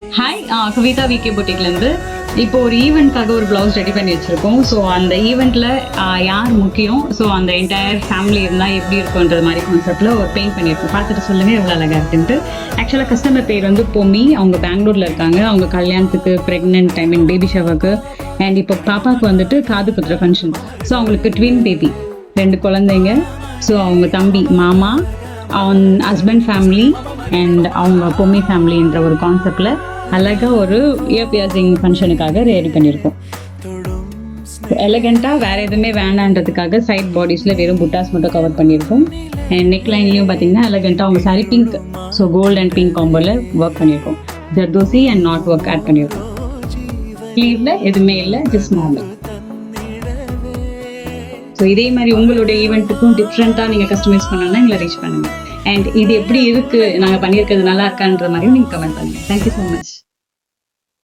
Hi, Kavitha VK பொட்டிக்லேருந்து இப்போ ஒரு ஈவெண்ட்காக ஒரு ப்ளவுஸ் ரெடி பண்ணி வச்சுருக்கோம். ஸோ அந்த ஈவெண்ட்டில் யார் முக்கியம், ஸோ அந்த என்டையர் ஃபேமிலி இருந்தால் எப்படி இருக்கும்ன்றது மாதிரி கான்செப்டில் ஒரு பெயிண்ட் பண்ணியிருக்கோம். பார்த்துட்டு சொல்லுங்கள் எவ்வளோ அழகாக இருக்குன்ட்டு. ஆக்சுவலாக கஸ்டமர் பேர் வந்து பொம்மி. அவங்க பெங்களூரில் இருக்காங்க. அவங்க கல்யாணத்துக்கு, ப்ரெக்னென்ட், பேபி ஷவருக்கு அண்ட் இப்போ பாப்பாவுக்கு வந்துட்டு காது குத்துற ஃபங்க்ஷன். ஸோ அவங்களுக்கு ட்வின் பேபி, 2 குழந்தைங்க. ஸோ அவங்க தம்பி, மாமா, அவன் ஹஸ்பண்ட் ஃபேமிலி அண்ட் அவங்க பொம்மி ஃபேமிலின்ற ஒரு கான்செப்டில் அழகாக ஒரு இயர் பியர்சிங் ஃபங்க்ஷனுக்காக ரெடி பண்ணியிருக்கோம். எலகெண்ட்டாக வேறு எதுவுமே வேண்டான்றதுக்காக சைட் பாடிஸில் வெறும் புட்டாஸ் மட்டும் கவர் பண்ணியிருக்கோம். அண்ட் நெக் லைன்லேயும் பார்த்தீங்கன்னா எலகெண்ட்டாக அவங்க sari pink, so gold and pink காம்போவில் ஒர்க் பண்ணியிருக்கோம். Zardozi and knot work add பண்ணியிருக்கோம். ஸ்லீவில் எதுவுமே இல்லை, ஜஸ்ட் நார்மல். ஸோ இதே மாதிரி உங்களுடைய ஈவெண்ட்டுக்கும் டிஃப்ரெண்ட்டாக நீங்கள் கஸ்டமைஸ் பண்ணணும்னா எங்களை ரீச் பண்ணுங்கள். அண்ட் இது எப்படி இருக்குது, நாங்கள் பண்ணியிருக்கிறது நல்லா இருக்கான்ற மாதிரியும் நீங்கள் கமெண்ட் பண்ணுங்கள். Thank you so much.